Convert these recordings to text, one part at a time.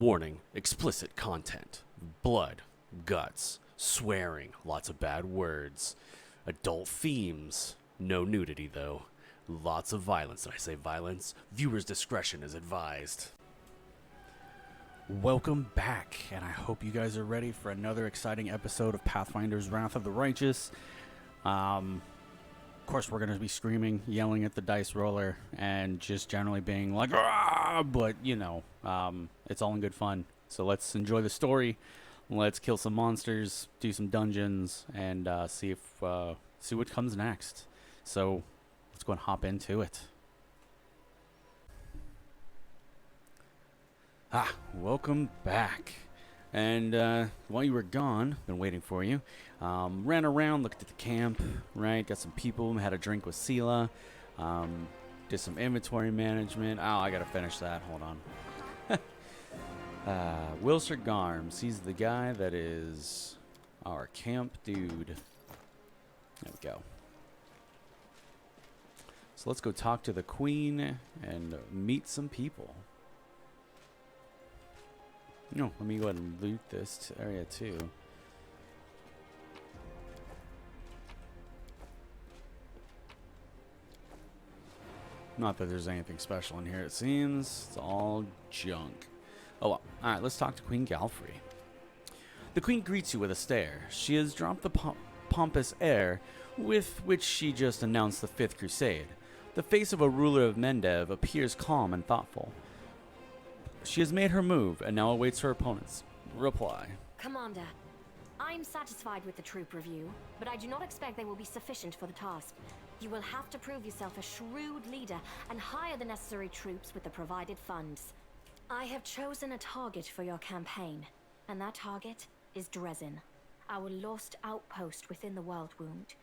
Warning, explicit content. Blood, guts, swearing, lots of bad words. Adult themes. No nudity, though. Lots of violence. Did I say violence? Viewer's discretion is advised. Welcome back, and I hope you guys are ready for another exciting episode of Pathfinders Wrath of the Righteous. Of course, we're going to be screaming, yelling at the dice roller, and just generally being like, "Argh!" But, you know, it's all in good fun. So let's enjoy the story. Let's kill some monsters, do some dungeons, and see what comes next. So let's go and hop into it. Welcome back. And while you were gone, been waiting for you. Ran around, looked at the camp, right? Got some people, had a drink with Sela. Did some inventory management. Oh, I gotta finish that. Hold on. Wilshire Garms. He's the guy that is our camp dude. There we go. So let's go talk to the queen and meet some people. No, let me go ahead and loot this area too. Not that there's anything special in here, it seems. It's all junk. Oh well. Alright, let's talk to Queen Galfrey. The queen greets you with a stare. She has dropped the pompous air with which she just announced the Fifth Crusade. The face of a ruler of Mendev appears calm and thoughtful. She has made her move and now awaits her opponent's reply. Commander, I'm satisfied with the troop review, but I do not expect they will be sufficient for the task. You will have to prove yourself a shrewd leader and hire the necessary troops with the provided funds. I have chosen a target for your campaign, and that target is Dresden, our lost outpost within the World Wound.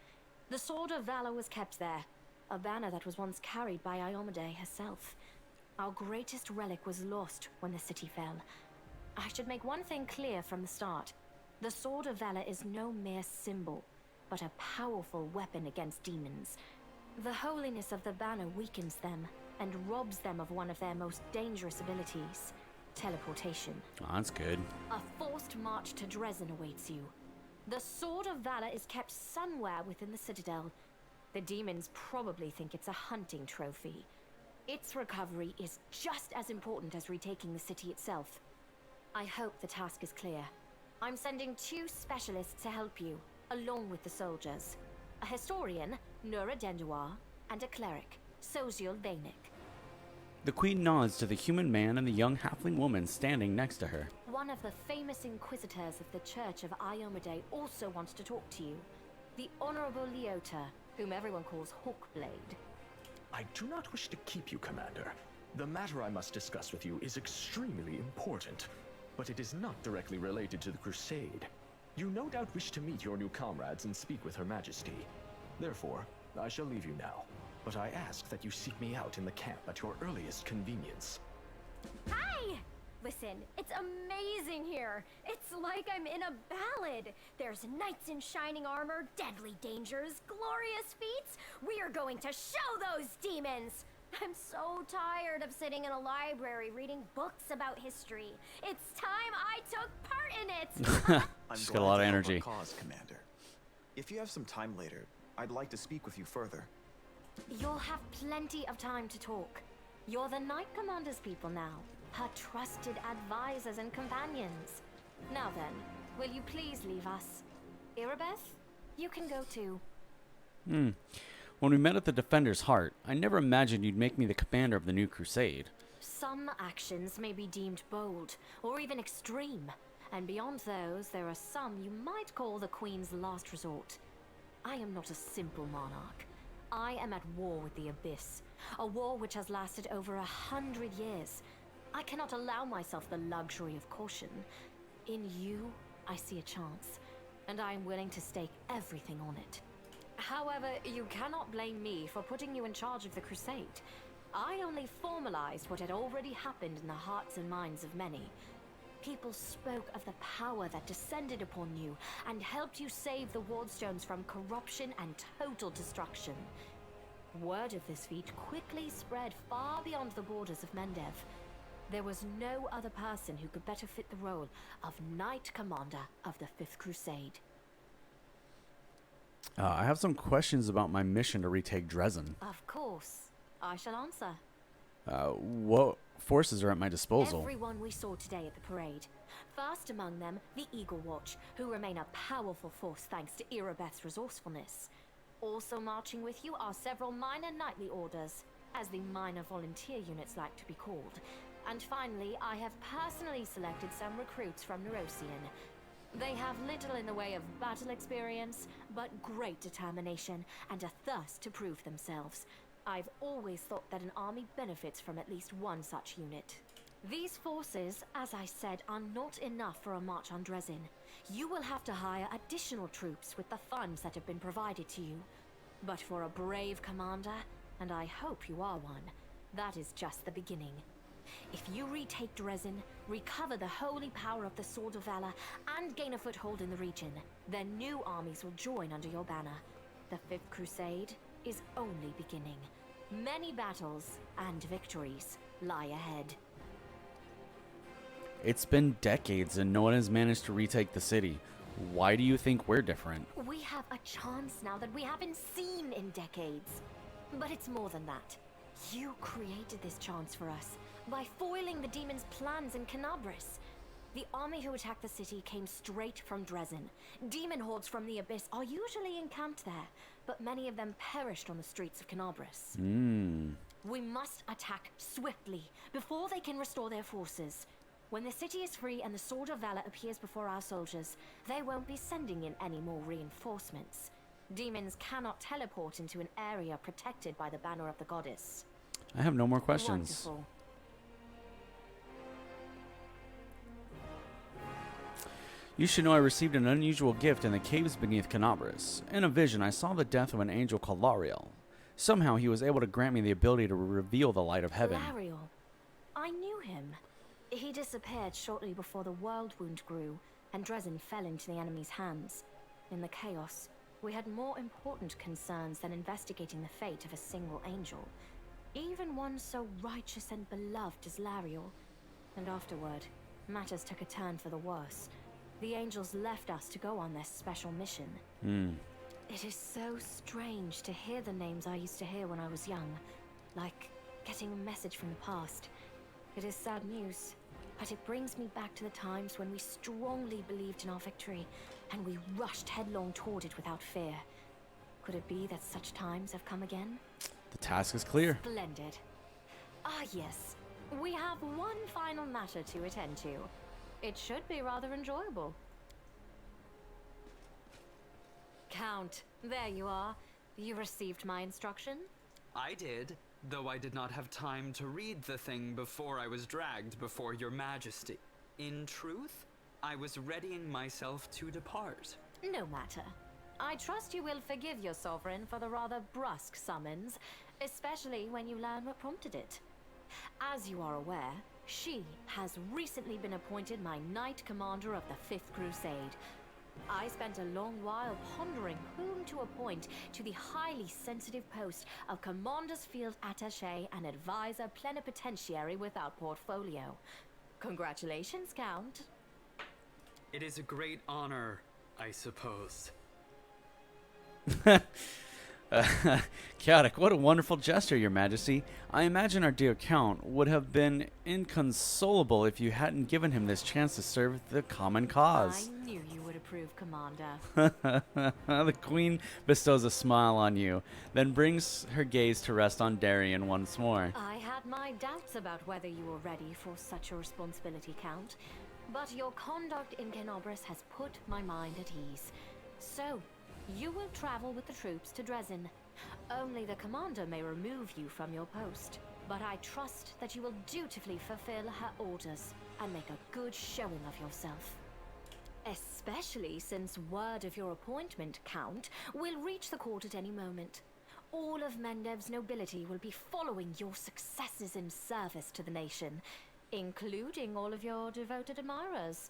The Sword of Valor was kept there, a banner that was once carried by Iomade herself. Our greatest relic was lost when the city fell. I should make one thing clear from the start. The Sword of Valor is no mere symbol, but a powerful weapon against demons. The holiness of the banner weakens them and robs them of one of their most dangerous abilities, teleportation. Oh, that's good. A forced march to Dresden awaits you. The Sword of Valor is kept somewhere within the Citadel. The demons probably think it's a hunting trophy. Its recovery is just as important as retaking the city itself. I hope the task is clear. I'm sending 2 specialists to help you, along with the soldiers. A historian, Nura Denduar, and a cleric, Soziul Vainik. The queen nods to the human man and the young halfling woman standing next to her. One of the famous inquisitors of the Church of Iomade also wants to talk to you. The Honorable Leota, whom everyone calls Hawkblade. I do not wish to keep you, Commander. The matter I must discuss with you is extremely important, but it is not directly related to the Crusade. You no doubt wish to meet your new comrades and speak with Her Majesty. Therefore, I shall leave you now, but I ask that you seek me out in the camp at your earliest convenience. Hi! Listen, it's amazing here. It's like I'm in a ballad. There's knights in shining armor, deadly dangers, glorious feats. We are going to show those demons. I'm so tired of sitting in a library reading books about history. It's time I took part in it. She's got a lot of energy. Cause, Commander. If you have some time later, I'd like to speak with you further. You'll have plenty of time to talk. You're the Knight Commander's people now, her trusted advisors and companions. Now then, will you please leave us? Irabeth, you can go too. When we met at the Defender's Heart, I never imagined you'd make me the commander of the new crusade. Some actions may be deemed bold, or even extreme. And beyond those, there are some you might call the Queen's last resort. I am not a simple monarch. I am at war with the Abyss, a war which has lasted over 100 years. I cannot allow myself the luxury of caution. In you, I see a chance, and I am willing to stake everything on it. However, you cannot blame me for putting you in charge of the Crusade. I only formalized what had already happened in the hearts and minds of many. People spoke of the power that descended upon you and helped you save the Wardstones from corruption and total destruction. Word of this feat quickly spread far beyond the borders of Mendev. There was no other person who could better fit the role of Knight Commander of the Fifth Crusade. I have some questions about my mission to retake Dresden. Of course, I shall answer. What forces are at my disposal? Everyone we saw today at the parade. First among them, the Eagle Watch, who remain a powerful force thanks to Irabeth's resourcefulness. Also marching with you are several minor knightly orders, as the minor volunteer units like to be called. And finally, I have personally selected some recruits from Neurosian. They have little in the way of battle experience, but great determination and a thirst to prove themselves. I've always thought that an army benefits from at least one such unit. These forces, as I said, are not enough for a march on Dresden. You will have to hire additional troops with the funds that have been provided to you. But for a brave commander, and I hope you are one, that is just the beginning. If you retake Dresden, recover the holy power of the Sword of Valor, and gain a foothold in the region, then new armies will join under your banner. The Fifth Crusade is only beginning. Many battles and victories lie ahead. It's been decades and no one has managed to retake the city. Why do you think we're different? We have a chance now that we haven't seen in decades. But it's more than that. You created this chance for us by foiling the demon's plans in Canabris. The army who attacked the city came straight from Dresden. Demon hordes from the Abyss are usually encamped there, but many of them perished on the streets of Canabris. We must attack swiftly before they can restore their forces. When the city is free and the Sword of Valor appears before our soldiers, they won't be sending in any more reinforcements. Demons cannot teleport into an area protected by the banner of the goddess. I have no more questions. Wonderful. You should know I received an unusual gift in the caves beneath Canabris. In a vision, I saw the death of an angel called Lariel. Somehow he was able to grant me the ability to reveal the light of heaven. Lariel. I knew him. He disappeared shortly before the world wound grew, and Dresden fell into the enemy's hands. In the chaos, we had more important concerns than investigating the fate of a single angel. Even one so righteous and beloved as Lariel. And afterward, matters took a turn for the worse. The angels left us to go on their special mission. It is so strange to hear the names I used to hear when I was young, like getting a message from the past. It is sad news, but it brings me back to the times when we strongly believed in our victory, and we rushed headlong toward it without fear. Could it be that such times have come again? The task is clear. Splendid. Ah, yes. We have one final matter to attend to. It should be rather enjoyable. Count, there you are. You received my instruction? I did, though I did not have time to read the thing before I was dragged before your majesty. In truth, I was readying myself to depart. No matter. I trust you will forgive your sovereign for the rather brusque summons, especially when you learn what prompted it. As you are aware, she has recently been appointed my Knight Commander of the Fifth Crusade. I spent a long while pondering whom to appoint to the highly sensitive post of Commander's Field Attaché and Advisor Plenipotentiary without portfolio. Congratulations, Count. It is a great honor, I suppose. Chaotic, what a wonderful gesture, Your Majesty. I imagine our dear Count would have been inconsolable if you hadn't given him this chance to serve the common cause. I knew you would approve, Commander. The Queen bestows a smile on you, then brings her gaze to rest on Darien once more. I had my doubts about whether you were ready for such a responsibility, Count, but your conduct in Canabris has put my mind at ease. So, you will travel with the troops to Dresden. Only the commander may remove you from your post, but I trust that you will dutifully fulfill her orders and make a good showing of yourself. Especially since word of your appointment, Count, will reach the court at any moment. All of Mendev's nobility will be following your successes in service to the nation, including all of your devoted admirers.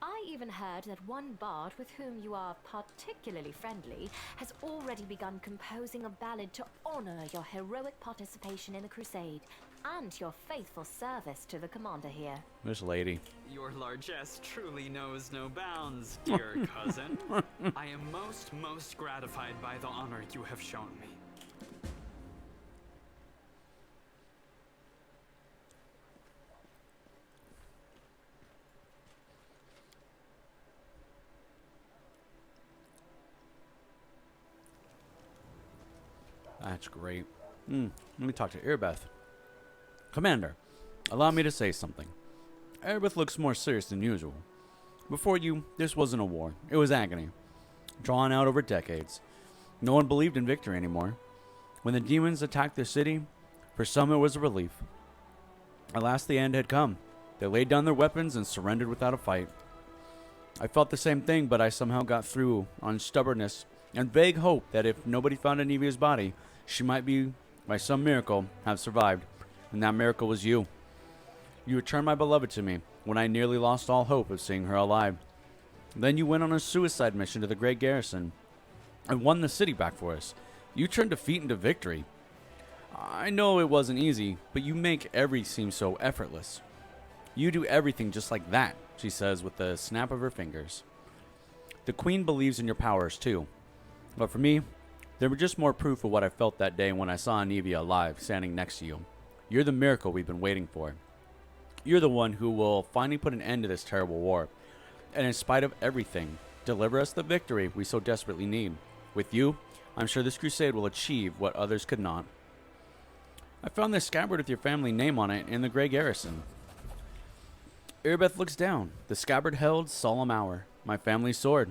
I even heard that one bard with whom you are particularly friendly has already begun composing a ballad to honor your heroic participation in the crusade. and your faithful service to the commander here. This lady. Your largesse truly knows no bounds, dear cousin. I am most gratified by the honor you have shown me. That's great. Let me talk to Irbeth. Commander, allow me to say something. Irbeth looks more serious than usual. Before you, this wasn't a war. It was agony. Drawn out over decades. No one believed in victory anymore. When the demons attacked their city, for some it was a relief. At last the end had come. They laid down their weapons and surrendered without a fight. I felt the same thing, but I somehow got through on stubbornness and vague hope that if nobody found Anivia's body, she might be, by some miracle, have survived. And that miracle was you. You returned my beloved to me when I nearly lost all hope of seeing her alive. Then you went on a suicide mission to the great garrison and won the city back for us. You turned defeat into victory. I know it wasn't easy, but you make everything seem so effortless. You do everything just like that, she says with a snap of her fingers. The queen believes in your powers too. But for me, there were just more proof of what I felt that day when I saw Anivia alive, standing next to you. You're the miracle we've been waiting for. You're the one who will finally put an end to this terrible war. And in spite of everything, deliver us the victory we so desperately need. With you, I'm sure this crusade will achieve what others could not. I found this scabbard with your family name on it in the Grey Garrison. Irbeth looks down. The scabbard held Solemn Hour, my family's sword.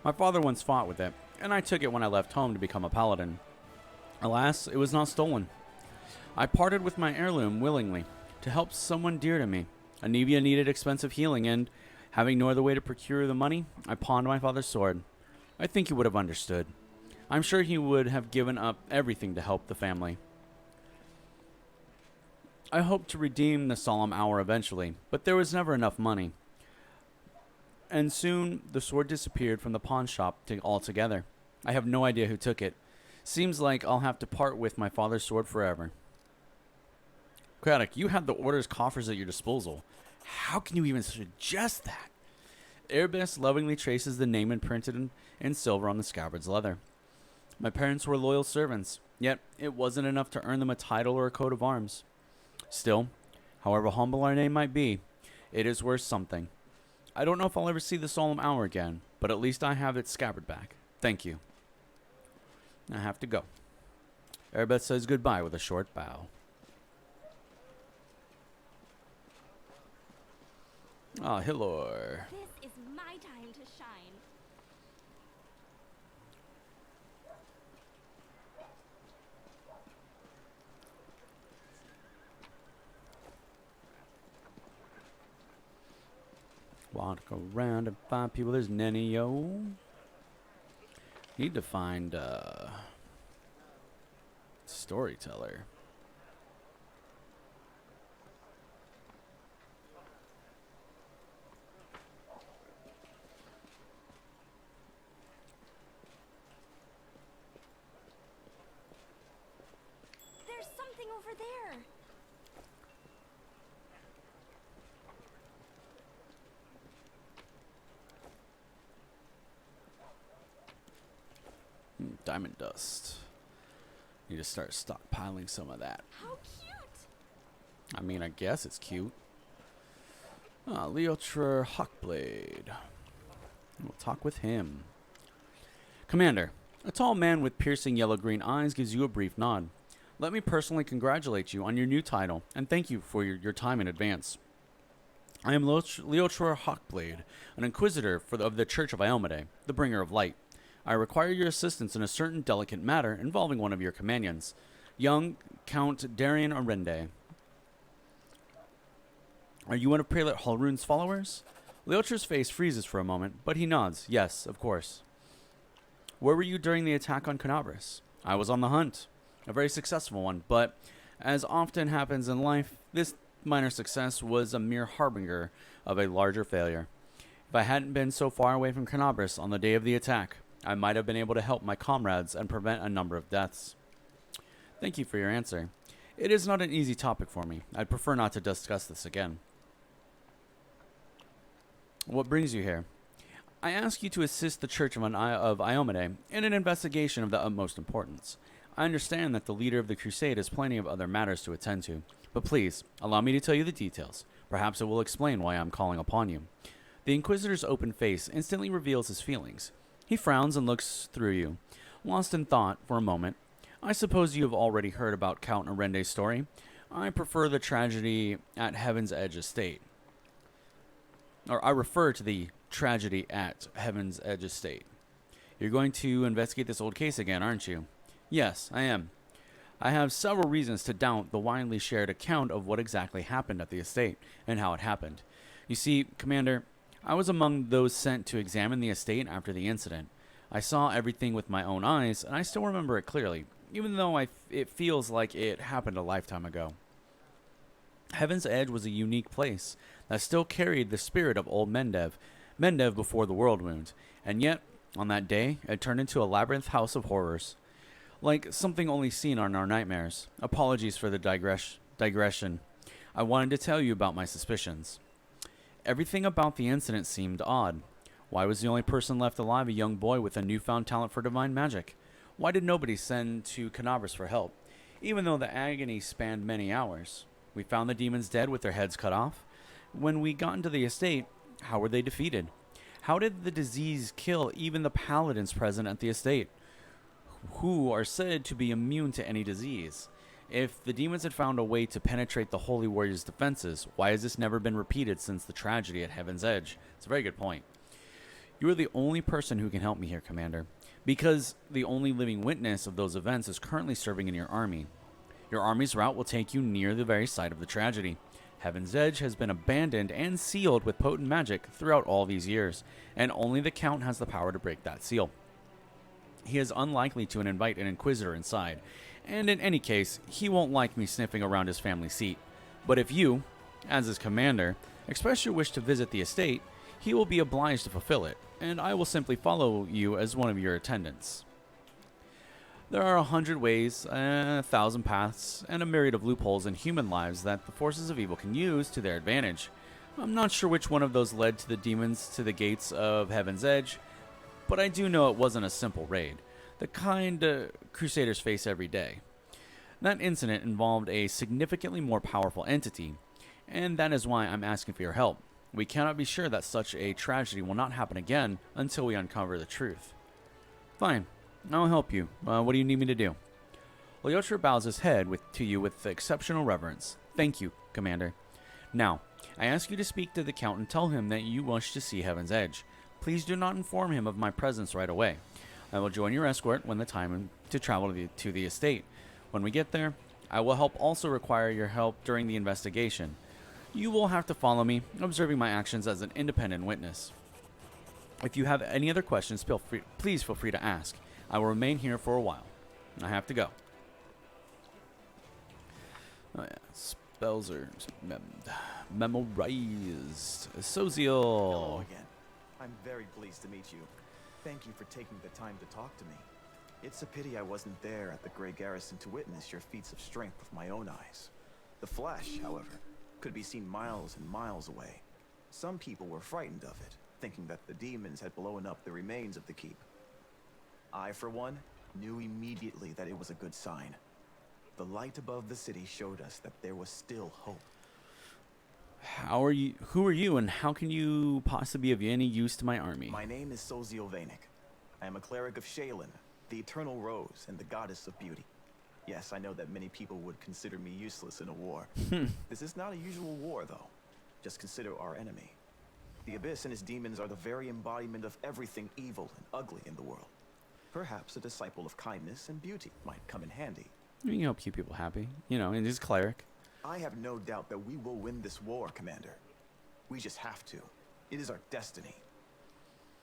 My father once fought with it, and I took it when I left home to become a paladin. Alas, it was not stolen. I parted with my heirloom willingly to help someone dear to me. Anivia needed expensive healing, and having no other way to procure the money, I pawned my father's sword. I think he would have understood. I'm sure he would have given up everything to help the family. I hoped to redeem the Solemn Hour eventually, but there was never enough money. And soon the sword disappeared from the pawn shop altogether. I have no idea who took it. Seems like I'll have to part with my father's sword forever. Craddock, you had the Order's coffers at your disposal. How can you even suggest that? Airbus lovingly traces the name imprinted in silver on the scabbard's leather. My parents were loyal servants, yet it wasn't enough to earn them a title or a coat of arms. Still, however humble our name might be, it is worth something. I don't know if I'll ever see the Solemn Hour again, but at least I have its scabbard back. Thank you. I have to go. Airbeth says goodbye with a short bow. Ah, Hilor. This is my time to shine. Walk around and find people. There's Nenny, yo. Need to find storyteller. There's something over there. Diamond dust. Need to start stockpiling some of that. How cute. I mean, I guess it's cute. Ah, Leotrer Hawkblade. We'll talk with him. Commander, a tall man with piercing yellow-green eyes gives you a brief nod. Let me personally congratulate you on your new title, and thank you for your time in advance. I am Leotrer Hawkblade, an inquisitor of the Church of Iomedae, the bringer of light. I require your assistance in a certain delicate matter involving one of your companions, young Count Darien Arende. Are you one of Prelate Halrun's followers? Leotr's face freezes for a moment, but he nods. Yes, of course. Where were you during the attack on Canabras? I was on the hunt. A very successful one, but as often happens in life, this minor success was a mere harbinger of a larger failure. If I hadn't been so far away from Canabras on the day of the attack, I might have been able to help my comrades and prevent a number of deaths. Thank you for your answer. It is not an easy topic for me. I'd prefer not to discuss this again. What brings you here? I ask you to assist the Church of Iomade in an investigation of the utmost importance. I understand that the leader of the crusade has plenty of other matters to attend to, but please, allow me to tell you the details. Perhaps it will explain why I'm calling upon you. The Inquisitor's open face instantly reveals his feelings. He frowns and looks through you, lost in thought for a moment. I suppose you have already heard about Count Arende's story. I prefer the tragedy at Heaven's Edge Estate. Or I refer to the tragedy at Heaven's Edge Estate. You're going to investigate this old case again, aren't you? Yes, I am. I have several reasons to doubt the widely shared account of what exactly happened at the estate and how it happened. You see, Commander, I was among those sent to examine the estate after the incident. I saw everything with my own eyes, and I still remember it clearly, even though it feels like it happened a lifetime ago. Heaven's Edge was a unique place that still carried the spirit of old Mendev before the World Wound, and yet, on that day, it turned into a labyrinth house of horrors. Like something only seen on our nightmares. Apologies for the digression. I wanted to tell you about my suspicions. Everything about the incident seemed odd. Why was the only person left alive a young boy with a newfound talent for divine magic? Why did nobody send to Canabras for help, even though the agony spanned many hours? We found the demons dead with their heads cut off. When we got into the estate, how were they defeated? How did the disease kill even the paladins present at the estate, who are said to be immune to any disease? If the demons had found a way to penetrate the Holy Warrior's defenses, why has this never been repeated since the tragedy at Heaven's Edge? It's a very good point. You are the only person who can help me here, Commander, because the only living witness of those events is currently serving in your army. Your army's route will take you near the very site of the tragedy. Heaven's Edge has been abandoned and sealed with potent magic throughout all these years, and only the Count has the power to break that seal. He is unlikely to invite an Inquisitor inside, and in any case, he won't like me sniffing around his family seat. But if you, as his commander, express your wish to visit the estate, he will be obliged to fulfill it, and I will simply follow you as one of your attendants. There are 100 ways, 1,000 paths, and a myriad of loopholes in human lives that the forces of evil can use to their advantage. I'm not sure which one of those led to the demons to the gates of Heaven's Edge, but I do know it wasn't a simple raid, the kind Crusaders face every day. That incident involved a significantly more powerful entity, and that is why I'm asking for your help. We cannot be sure that such a tragedy will not happen again until we uncover the truth. Fine, I'll help you. What do you need me to do? WotR bows his head to you with exceptional reverence. Thank you, Commander. Now, I ask you to speak to the Count and tell him that you wish to see Heaven's Edge. Please do not inform him of my presence right away. I will join your escort when the time to travel to the estate. When we get there, I will also require your help during the investigation. You will have to follow me, observing my actions as an independent witness. If you have any other questions, please feel free to ask. I will remain here for a while. I have to go. Oh yeah, spells are memorized. Social. Hello again. I'm very pleased to meet you. Thank you for taking the time to talk to me. It's a pity I wasn't there at the Grey Garrison to witness your feats of strength with my own eyes. The flash, however, could be seen miles and miles away. Some people were frightened of it, thinking that the demons had blown up the remains of the keep. I, for one, knew immediately that it was a good sign. The light above the city showed us that there was still hope. Who are you, and how can you possibly be of any use to my army? My name is Sozio Vanek. I am a cleric of Shaylin, the Eternal Rose and the Goddess of Beauty. Yes, I know that many people would consider me useless in a war. This is not a usual war, though. Just consider our enemy. The Abyss and his demons are the very embodiment of everything evil and ugly in the world. Perhaps a disciple of kindness and beauty might come in handy. You can help keep people happy, and he's a cleric. I have no doubt that we will win this war, Commander. We just have to. It is our destiny.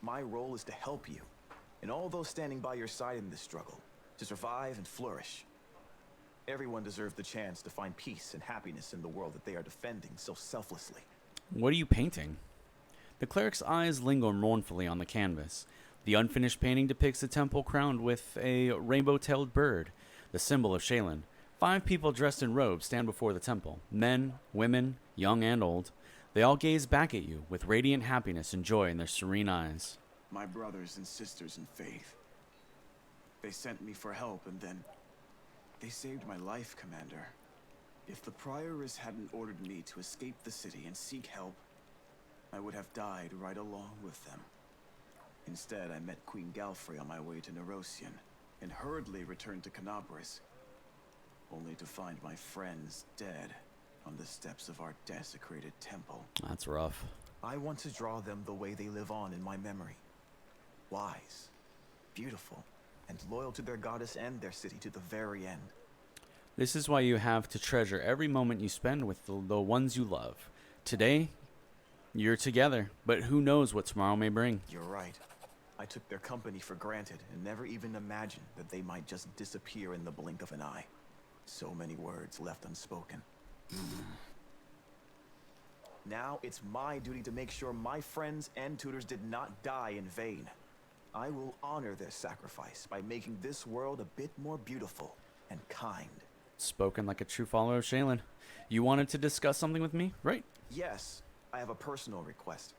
My role is to help you, and all those standing by your side in this struggle, to survive and flourish. Everyone deserves the chance to find peace and happiness in the world that they are defending so selflessly. What are you painting? The cleric's eyes linger mournfully on the canvas. The unfinished painting depicts a temple crowned with a rainbow-tailed bird, the symbol of Shaylin. 5 people dressed in robes stand before the temple. Men, women, young and old. They all gaze back at you with radiant happiness and joy in their serene eyes. My brothers and sisters in faith. They sent me for help and then they saved my life, Commander. If the Prioress hadn't ordered me to escape the city and seek help, I would have died right along with them. Instead, I met Queen Galfrey on my way to Nerosian and hurriedly returned to Canabris, only to find my friends dead on the steps of our desecrated temple. That's rough. I want to draw them the way they live on in my memory. Wise, beautiful, and loyal to their goddess and their city to the very end. This is why you have to treasure every moment you spend with the ones you love. Today, you're together, but who knows what tomorrow may bring. You're right. I took their company for granted and never even imagined that they might just disappear in the blink of an eye. So many words left unspoken. Now it's my duty to make sure my friends and tutors did not die in vain. I will honor their sacrifice by making this world a bit more beautiful and kind. Spoken like a true follower of Shaylin. You wanted to discuss something with me, right? Yes, I have a personal request.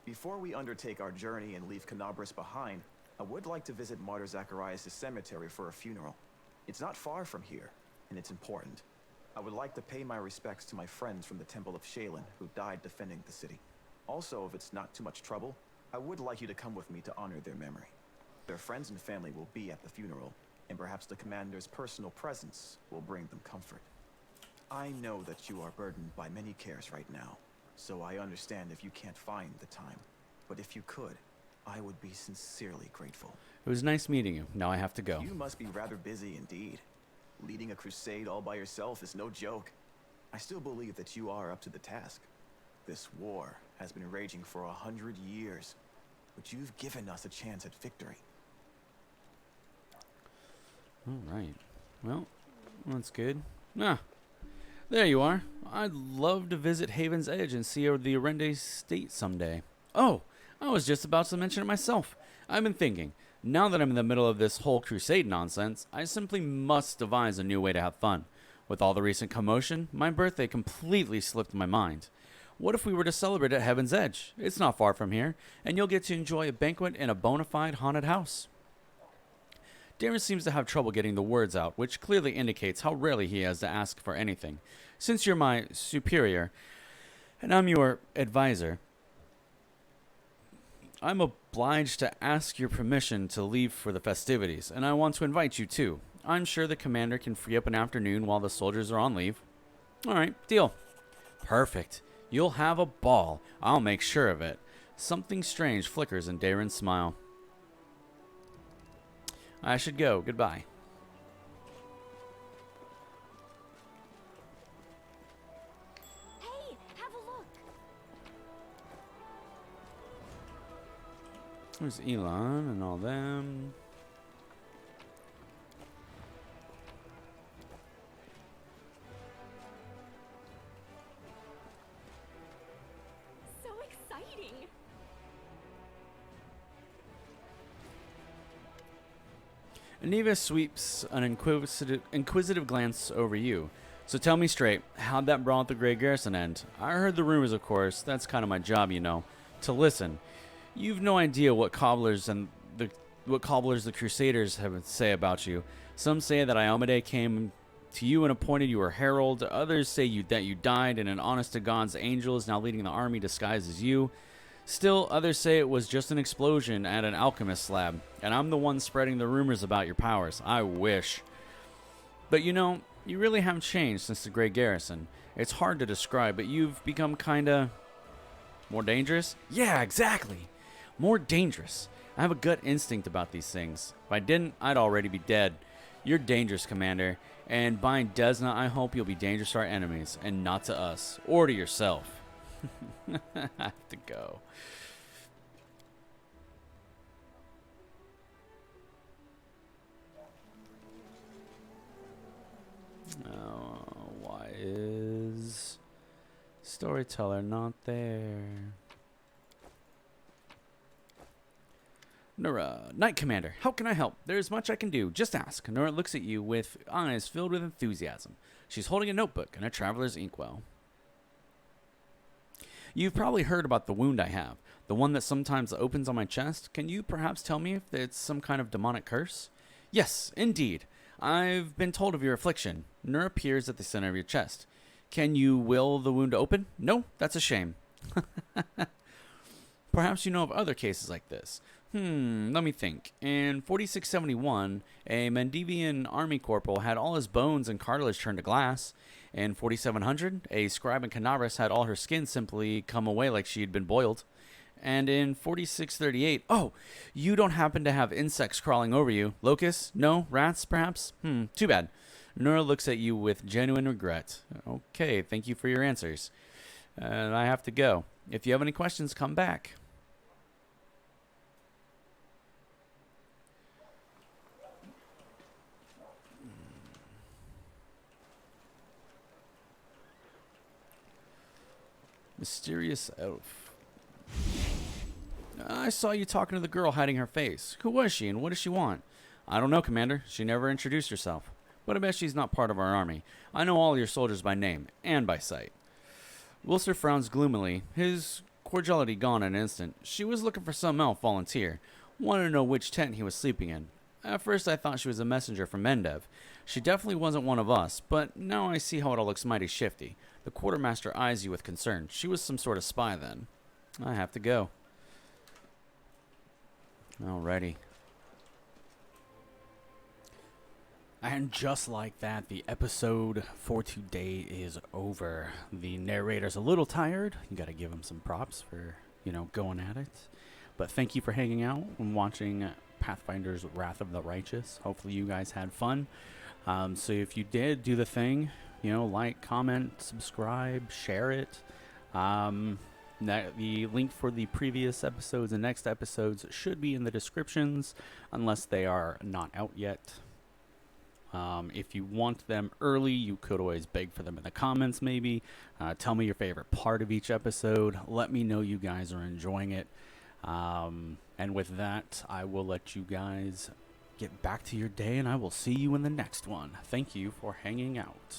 Before we undertake our journey and leave Canabris behind, I would like to visit Martyr Zacharias' cemetery for a funeral. It's not far from here, and it's important. I would like to pay my respects to my friends from the Temple of Shaylin who died defending the city. Also, if it's not too much trouble, I would like you to come with me to honor their memory. Their friends and family will be at the funeral, and perhaps the commander's personal presence will bring them comfort. I know that you are burdened by many cares right now, so I understand if you can't find the time. But if you could, I would be sincerely grateful. It was nice meeting you. Now I have to go. You must be rather busy indeed. Leading a crusade all by yourself is no joke. I still believe that you are up to the task. This war has been raging for 100 years, but you've given us a chance at victory. All right. Well, that's good. Ah, there you are. I'd love to visit Haven's Edge and see the Arende state someday. Oh, I was just about to mention it myself. I've been thinking, now that I'm in the middle of this whole crusade nonsense, I simply must devise a new way to have fun. With all the recent commotion, my birthday completely slipped my mind. What if we were to celebrate at Heaven's Edge? It's not far from here, and you'll get to enjoy a banquet in a bona fide haunted house. Darren seems to have trouble getting the words out, which clearly indicates how rarely he has to ask for anything. Since you're my superior, and I'm your advisor, I'm obliged to ask your permission to leave for the festivities, and I want to invite you too. I'm sure the commander can free up an afternoon while the soldiers are on leave. Alright, deal. Perfect. You'll have a ball. I'll make sure of it. Something strange flickers in Darren's smile. I should go. Goodbye. Hey, have a look. There's Elon and all them. So exciting. Aneva sweeps an inquisitive glance over you. So tell me straight, how'd that brawl at the Grey Garrison end? I heard the rumors, of course. That's kind of my job, you know, to listen. You've no idea what cobblers the Crusaders have to say about you. Some say that Iomade came to you and appointed you a herald. Others say that you died, and an honest-to-God's angel is now leading the army disguised as you. Still, others say it was just an explosion at an alchemist's lab, and I'm the one spreading the rumors about your powers. I wish. But you know, you really have changed since the Grey Garrison. It's hard to describe, but you've become kinda more dangerous? Yeah, exactly. More dangerous. I have a gut instinct about these things. If I didn't, I'd already be dead. You're dangerous, Commander, and by Desna, I hope you'll be dangerous to our enemies, and not to us, or to yourself. I have to go. Why is storyteller not there? Nura, Knight Commander, how can I help? There's much I can do. Just ask. Nura looks at you with eyes filled with enthusiasm. She's holding a notebook and a traveler's inkwell. You've probably heard about the wound I have, the one that sometimes opens on my chest. Can you perhaps tell me if it's some kind of demonic curse? Yes, indeed. I've been told of your affliction. Nura appears at the center of your chest. Can you will the wound open? No, that's a shame. Perhaps you know of other cases like this. Let me think. In 4671, a Mendevian army corporal had all his bones and cartilage turned to glass. In 4700, a scribe in Canaris had all her skin simply come away like she had been boiled. And in 4638, oh, you don't happen to have insects crawling over you. Locusts? No? Rats, perhaps? Too bad. Nora looks at you with genuine regret. Okay, thank you for your answers. I have to go. If you have any questions, come back. Mysterious elf. I saw you talking to the girl hiding her face. Who was she and what does she want? I don't know, Commander. She never introduced herself. But I bet she's not part of our army. I know all your soldiers by name and by sight. Wilster frowns gloomily, his cordiality gone in an instant. She was looking for some elf volunteer. Wanted to know which tent he was sleeping in. At first I thought she was a messenger from Mendev. She definitely wasn't one of us, but now I see how it all looks mighty shifty. The quartermaster eyes you with concern. She was some sort of spy then. I have to go. Alrighty. And just like that, the episode for today is over. The narrator's a little tired. You gotta give him some props for, going at it. But thank you for hanging out and watching Pathfinders Wrath of the Righteous. Hopefully you guys had fun. So if you did, do the thing. Like, comment, subscribe, share it. The link for the previous episodes and next episodes should be in the descriptions, unless they are not out yet. If you want them early, you could always beg for them in the comments, maybe. Tell me your favorite part of each episode. Let me know you guys are enjoying it. And with that, I will let you guys get back to your day, and I will see you in the next one. Thank you for hanging out.